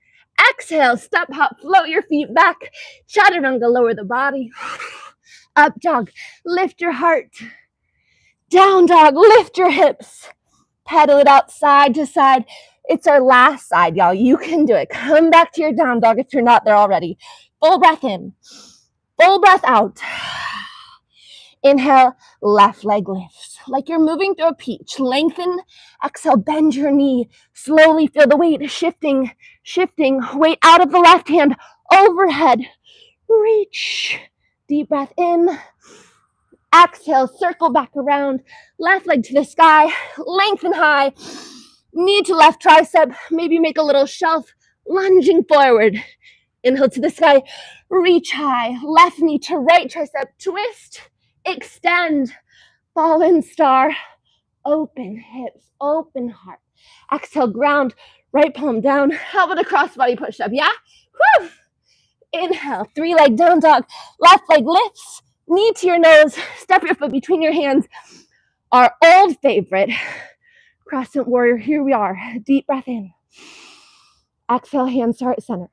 Exhale, step hop, float your feet back. Chaturanga, lower the body. Up dog, lift your heart. Down dog, lift your hips. Pedal it out side to side. It's our last side, y'all. You can do it. Come back to your down dog if you're not there already. Full breath in. Full breath out. Inhale, left leg lifts. Like you're moving through a peach. Lengthen. Exhale, bend your knee. Slowly feel the weight shifting. Weight out of the left hand. Overhead. Reach. Deep breath in. Exhale, circle back around. Left leg to the sky. Lengthen high. Knee to left tricep. Maybe make a little shelf. Lunging forward. Inhale to the sky. Reach high. Left knee to right tricep. Twist. Extend. Fallen star. Open hips. Open heart. Exhale, ground. Right palm down. How about a crossbody push-up? Yeah? Woo! Inhale. 3-leg down dog. Left leg lifts. Knee to your nose. Step your foot between your hands. Our old favorite. Crescent warrior. Here we are. Deep breath in. Exhale, hands start at center.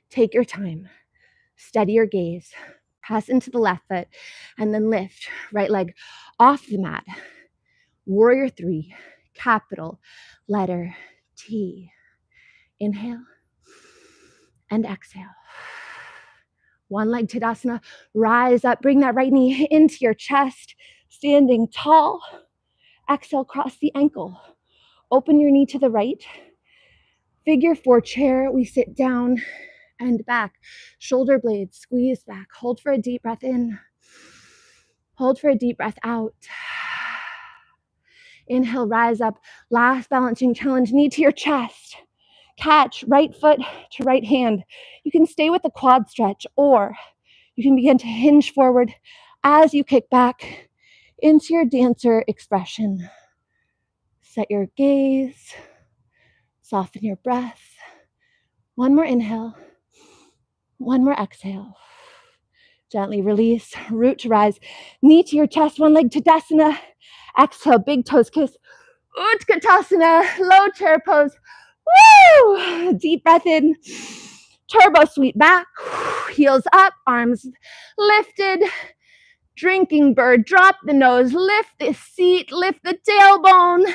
Take your time. Steady your gaze. Pass into the left foot. And then lift. Right leg off the mat. Warrior 3. Capital letter T. Inhale. And exhale. One leg Tadasana. Rise up. Bring that right knee into your chest. Standing tall. Exhale, cross the ankle. Open your knee to the right. Figure 4 chair. We sit down and back. Shoulder blades squeeze back. Hold for a deep breath in. Hold for a deep breath out. Inhale, rise up. Last balancing challenge. Knee to your chest. Catch right foot to right hand. You can stay with the quad stretch, or you can begin to hinge forward as you kick back into your dancer expression. Set your gaze. Soften your breath. One more inhale. One more exhale. Gently release. Root to rise. Knee to your chest. One leg Tadasana. Exhale. Big toes kiss. Utkatasana. Low chair pose. Woo! Deep breath in. Turbo sweep back. Heels up. Arms lifted. Drinking bird. Drop the nose. Lift the seat. Lift the tailbone.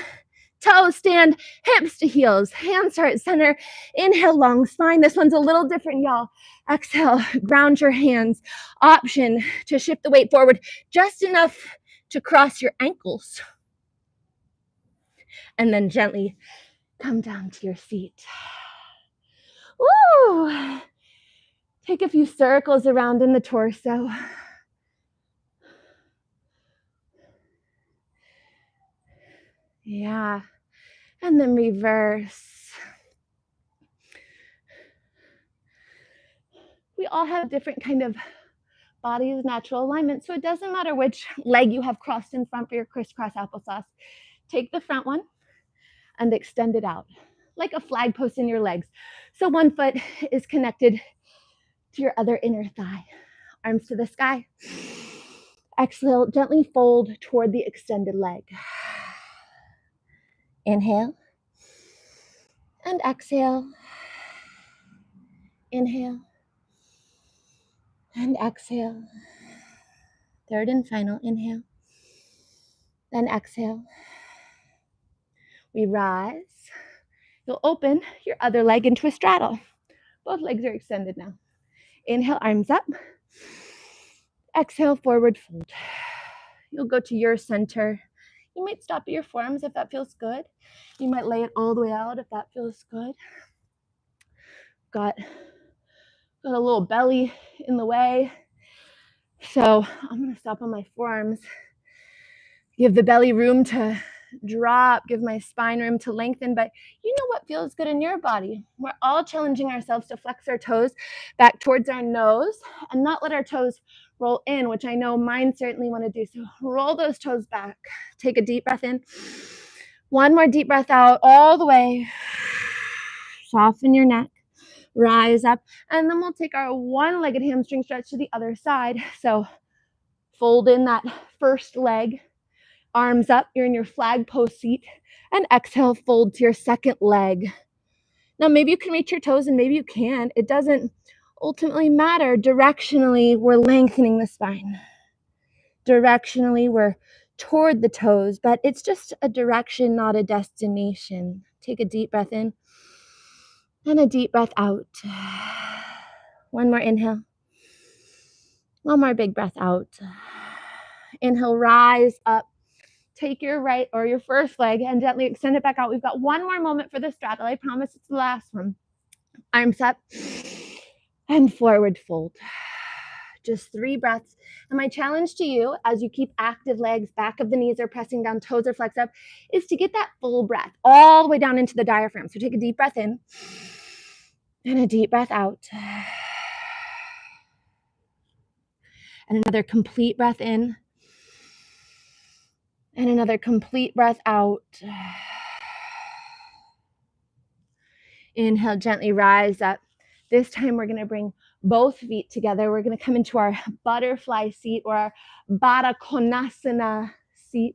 Toes stand. Hips to heels. Hands start center. Inhale, long spine. This one's a little different, y'all. Exhale. Ground your hands. Option to shift the weight forward just enough to cross your ankles. And then gently come down to your seat. Woo! Take a few circles around in the torso. Yeah. And then reverse. We all have different kind of body's natural alignment, so it doesn't matter which leg you have crossed in front for your crisscross applesauce. Take the front one and extend it out like a flag post in your legs. So one foot is connected to your other inner thigh. Arms to the sky. Exhale, gently fold toward the extended leg. Inhale and exhale. Inhale and exhale. Third and final, inhale, then exhale. We rise. You'll open your other leg into a straddle. Both legs are extended now. Inhale, arms up. Exhale, forward fold. You'll go to your center. You might stop at your forearms if that feels good. You might lay it all the way out if that feels good. Got a little belly in the way. So I'm going to stop on my forearms. Give the belly room to drop, give my spine room to lengthen, but you know what feels good in your body. We're all challenging ourselves to flex our toes back towards our nose and not let our toes roll in, which I know mine certainly want to do. So roll those toes back. Take a deep breath in. One more deep breath out all the way. Soften your neck. Rise up. And then we'll take our one-legged hamstring stretch to the other side. So fold in that first leg. Arms up, you're in your flag pose seat, and exhale, fold to your second leg. Now, maybe you can reach your toes and maybe you can't. It doesn't ultimately matter. Directionally, we're lengthening the spine. Directionally, we're toward the toes, but it's just a direction, not a destination. Take a deep breath in and a deep breath out. One more inhale. One more big breath out. Inhale, rise up. Take your right or your first leg and gently extend it back out. We've got one more moment for the straddle. I promise it's the last one. Arms up and forward fold. Just 3 breaths. And my challenge to you as you keep active legs, back of the knees are pressing down, toes are flexed up, is to get that full breath all the way down into the diaphragm. So take a deep breath in and a deep breath out. And another complete breath in. And another complete breath out. Inhale, gently rise up. This time we're going to bring both feet together. We're going to come into our butterfly seat or our Baddha Konasana seat.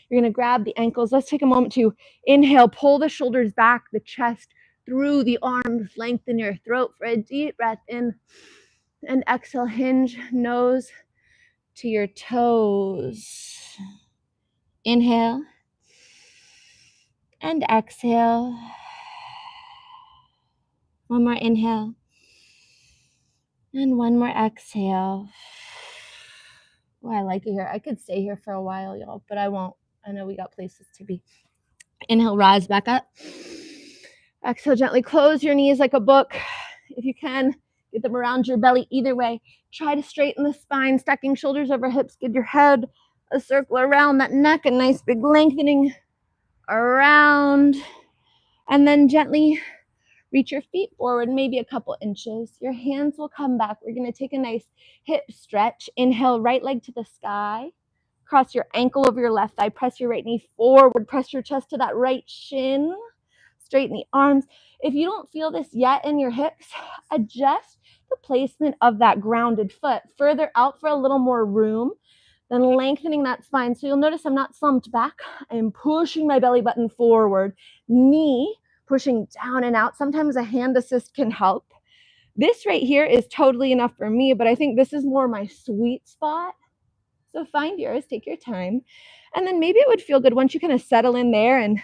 You're going to grab the ankles. Let's take a moment to inhale, pull the shoulders back, the chest through the arms, lengthen your throat for a deep breath in. And exhale, hinge nose to your toes. Inhale and exhale. One more inhale and one more exhale. Oh, I like it here. I could stay here for a while, y'all, but I won't. I know we got places to be. Inhale, rise back up. Exhale, gently close your knees like a book. If you can, get them around your belly either way. Try to straighten the spine, stacking shoulders over hips. Give your head a circle around that neck, a nice big lengthening around. And then gently reach your feet forward, maybe a couple inches. Your hands will come back. We're going to take a nice hip stretch. Inhale, right leg to the sky. Cross your ankle over your left thigh. Press your right knee forward. Press your chest to that right shin. Straighten the arms. If you don't feel this yet in your hips, adjust the placement of that grounded foot further out for a little more room. Then lengthening that spine. So you'll notice I'm not slumped back. I'm pushing my belly button forward. Knee pushing down and out. Sometimes a hand assist can help. This right here is totally enough for me, but I think this is more my sweet spot. So find yours, take your time. And then maybe it would feel good once you kind of settle in there and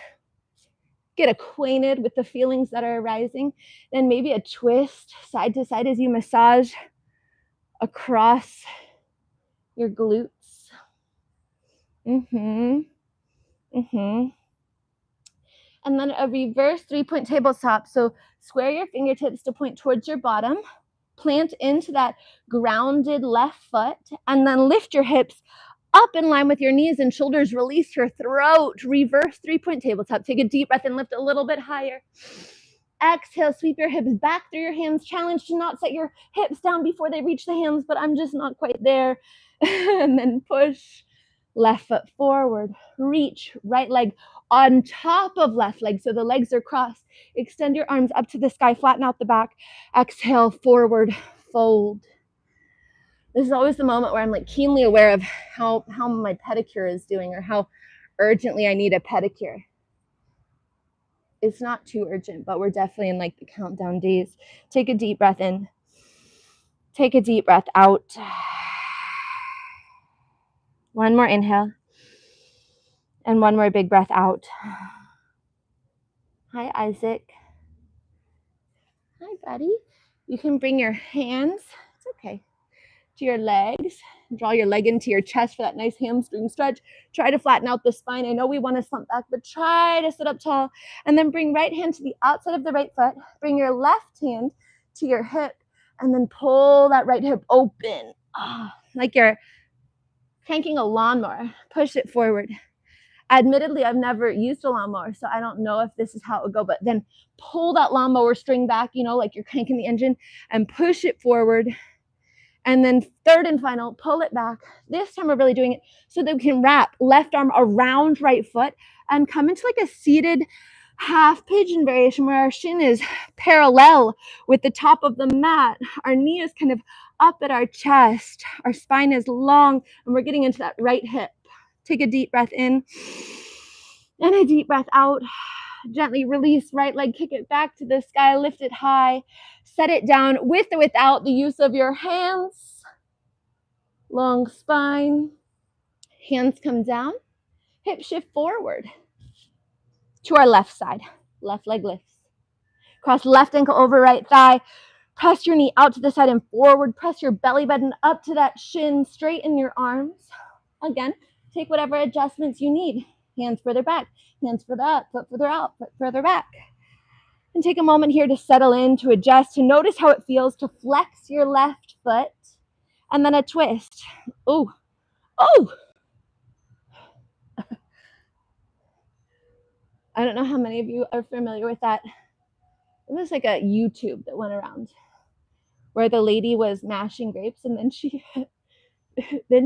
get acquainted with the feelings that are arising. Then maybe a twist side to side as you massage across your glutes. And then a reverse 3-point tabletop. So square your fingertips to point towards your bottom. Plant into that grounded left foot. And then lift your hips up in line with your knees and shoulders. Release your throat. Reverse 3-point tabletop. Take a deep breath and lift a little bit higher. Exhale, sweep your hips back through your hands. Challenge to not set your hips down before they reach the hands, but I'm just not quite there. And then push. Left foot forward, reach right leg on top of left leg. So the legs are crossed. Extend your arms up to the sky, flatten out the back. Exhale, forward fold. This is always the moment where I'm like keenly aware of how my pedicure is doing or how urgently I need a pedicure. It's not too urgent, but we're definitely in like the countdown days. Take a deep breath in. Take a deep breath out. One more inhale. And one more big breath out. Hi, Isaac. Hi, buddy. You can bring your hands, it's okay, to your legs. Draw your leg into your chest for that nice hamstring stretch. Try to flatten out the spine. I know we want to slump back, but try to sit up tall. And then bring right hand to the outside of the right foot. Bring your left hand to your hip. And then pull that right hip open. Like you're cranking a lawnmower. Push it forward. Admittedly, I've never used a lawnmower, so I don't know if this is how it would go, but then pull that lawnmower string back, like you're cranking the engine, and push it forward. And then third and final, pull it back. This time we're really doing it so that we can wrap left arm around right foot and come into like a seated half pigeon variation where our shin is parallel with the top of the mat. Our knee is kind of up at our chest. Our spine is long, and we're getting into that right hip. Take a deep breath in and a deep breath out. Gently release right leg, kick it back to the sky, lift it high, set it down with or without the use of your hands. Long spine, hands come down, hip shift forward to our left side. Left leg lifts. Cross left ankle over right thigh. Press your knee out to the side and forward. Press your belly button up to that shin, straighten your arms. Again, take whatever adjustments you need. Hands further back, hands further up, foot further out, foot further back. And take a moment here to settle in, to adjust, to notice how it feels to flex your left foot. And then a twist. Oh. I don't know how many of you are familiar with that. It was like a YouTube that went around where the lady was mashing grapes and then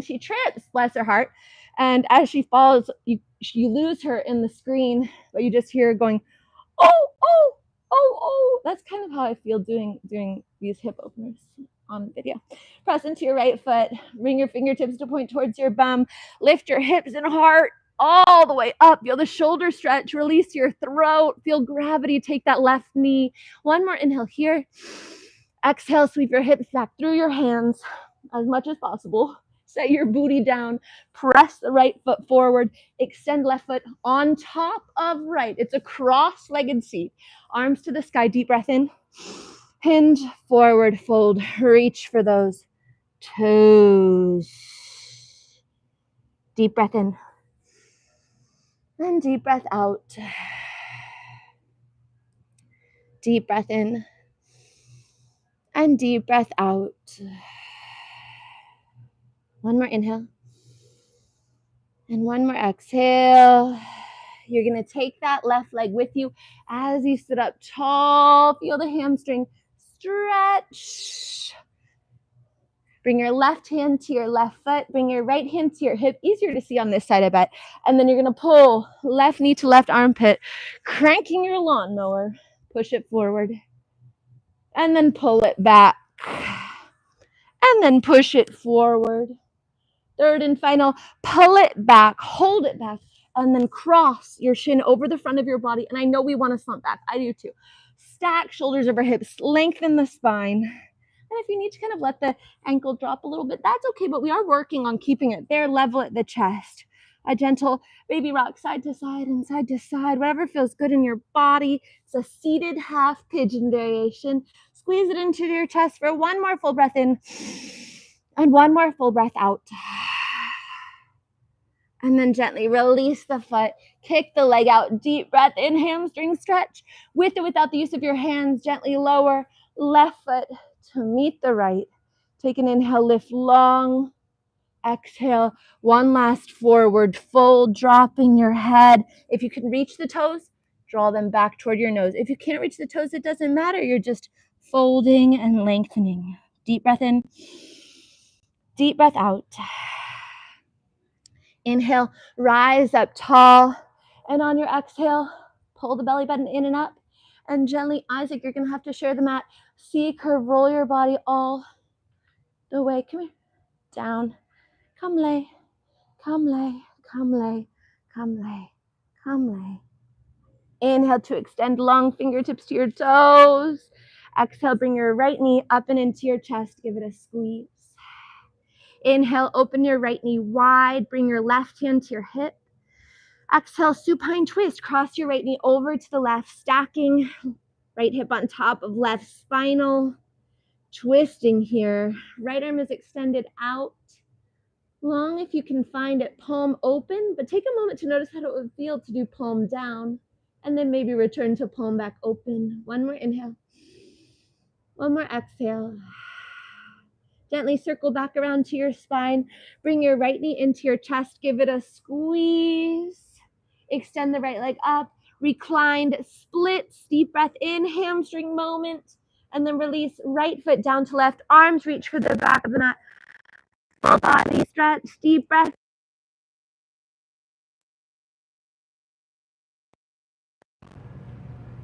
she trips, bless her heart. And as she falls, you lose her in the screen, but you just hear her going, oh. That's kind of how I feel doing these hip openers on video. Press into your right foot, bring your fingertips to point towards your bum, lift your hips and heart all the way up. Feel the shoulder stretch, release your throat, feel gravity, take that left knee. One more inhale here. Exhale, sweep your hips back through your hands as much as possible. Set your booty down, press the right foot forward, extend left foot on top of right. It's a cross-legged seat. Arms to the sky, deep breath in. Hinge, forward, fold, reach for those toes. Deep breath in. And deep breath out. Deep breath in. And deep breath out. One more inhale. And one more exhale. You're going to take that left leg with you as you sit up tall. Feel the hamstring stretch. Bring your left hand to your left foot. Bring your right hand to your hip. Easier to see on this side, I bet. And then you're going to pull left knee to left armpit, cranking your lawnmower. Push it forward. And then pull it back. And then push it forward. Third and final, pull it back, hold it back, and then cross your shin over the front of your body. And I know we want to slump back. I do too. Stack shoulders over hips, lengthen the spine. And if you need to kind of let the ankle drop a little bit, that's okay, but we are working on keeping it there, level at the chest. A gentle baby rock side to side and side to side, whatever feels good in your body. It's a seated half pigeon variation. Squeeze it into your chest for one more full breath in and one more full breath out. And then gently release the foot, kick the leg out, deep breath in, hamstring stretch. With or without the use of your hands, gently lower left foot to meet the right. Take an inhale, lift long. Exhale, one last forward fold, dropping your head. If you can reach the toes, draw them back toward your nose. If you can't reach the toes, it doesn't matter. You're just folding and lengthening. Deep breath in, deep breath out. Inhale, rise up tall. And on your exhale, pull the belly button in and up. And gently, Isaac, you're going to have to share the mat. C curve, roll your body all away. Come here. Down. Come lay. Come lay. Come lay. Come lay. Come lay. Inhale to extend long fingertips to your toes. Exhale, bring your right knee up and into your chest. Give it a squeeze. Inhale, open your right knee wide. Bring your left hand to your hip. Exhale, supine twist. Cross your right knee over to the left, stacking right hip on top of left spinal. Twisting here. Right arm is extended out. Long if you can find it, palm open, but take a moment to notice how it would feel to do palm down, and then maybe return to palm back open. One more inhale. One more exhale. Gently circle back around to your spine. Bring your right knee into your chest. Give it a squeeze. Extend the right leg up. Reclined splits. Deep breath in, hamstring moment. And then release right foot down to left. Arms reach for the back of the mat. Full body stretch. Deep breath.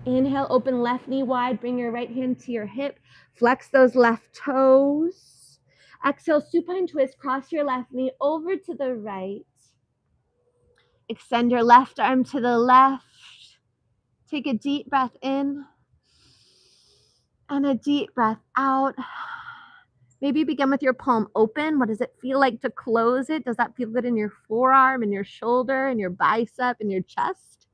Inhale, open left knee wide. Bring your right hand to your hip. Flex those left toes. Exhale, supine twist. Cross your left knee over to the right. Extend your left arm to the left. Take a deep breath in and a deep breath out. Maybe begin with your palm open. What does it feel like to close it? Does that feel good in your forearm, in your shoulder, in your bicep, in your chest?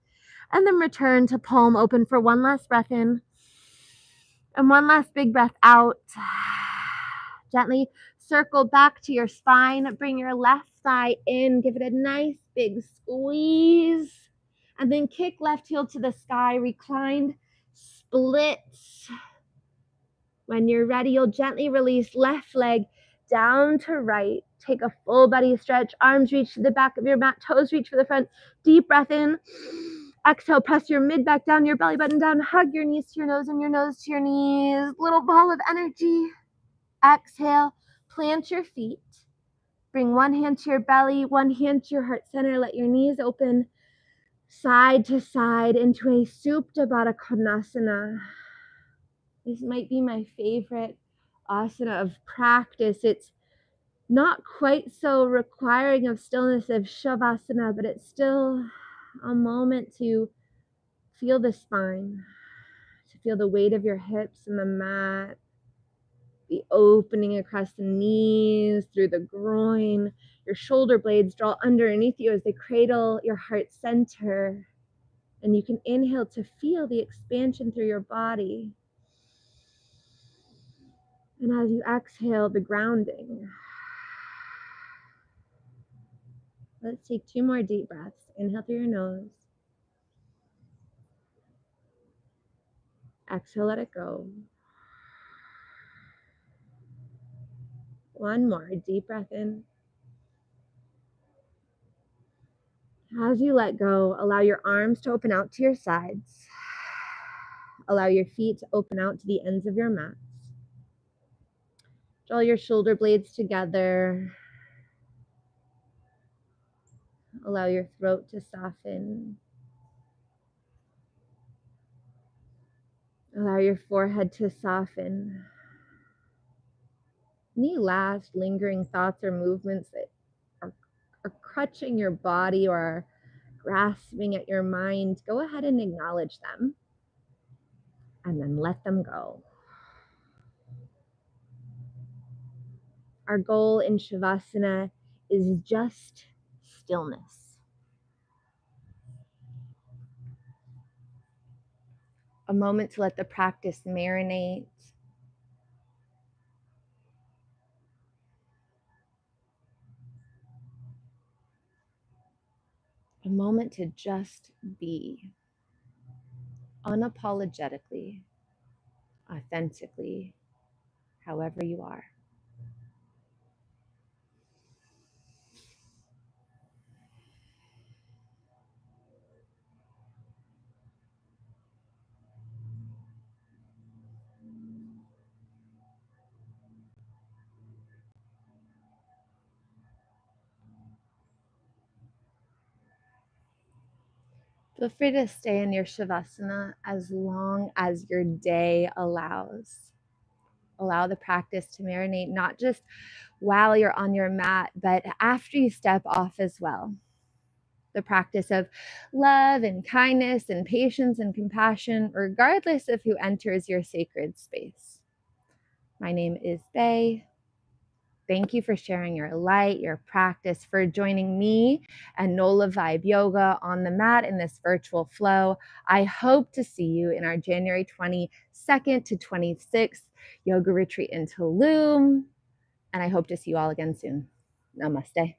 And then return to palm open for one last breath in and one last big breath out. Gently circle back to your spine. Bring your left thigh in. Give it a nice big squeeze. And then kick left heel to the sky. Reclined splits. When you're ready, you'll gently release left leg down to right. Take a full body stretch. Arms reach to the back of your mat. Toes reach for the front. Deep breath in. Exhale, press your mid back down, your belly button down. Hug your knees to your nose and your nose to your knees. Little ball of energy. Exhale, plant your feet. Bring one hand to your belly, one hand to your heart center. Let your knees open side to side into a Supta Baddha Konasana. This might be my favorite asana of practice. It's not quite so requiring of stillness of Shavasana, but it's still a moment to feel the spine, to feel the weight of your hips in the mat, the opening across the knees, through the groin. Your shoulder blades draw underneath you as they cradle your heart center. And you can inhale to feel the expansion through your body. And as you exhale, the grounding. Let's take 2 more deep breaths. Inhale through your nose. Exhale, let it go. One more deep breath in. As you let go, allow your arms to open out to your sides. Allow your feet to open out to the ends of your mats. Draw your shoulder blades together. Allow your throat to soften. Allow your forehead to soften. Any last lingering thoughts or movements that are crutching your body or are grasping at your mind, go ahead and acknowledge them and then let them go. Our goal in Shavasana is just stillness. A moment to let the practice marinate. A moment to just be unapologetically, authentically, however you are. Feel free to stay in your Shavasana as long as your day allows. Allow the practice to marinate, not just while you're on your mat, but after you step off as well. The practice of love and kindness and patience and compassion, regardless of who enters your sacred space. My name is Baye. Thank you for sharing your light, your practice, for joining me and NOLA Vibe Yoga on the mat in this virtual flow. I hope to see you in our January 22nd to 26th yoga retreat in Tulum. And I hope to see you all again soon. Namaste.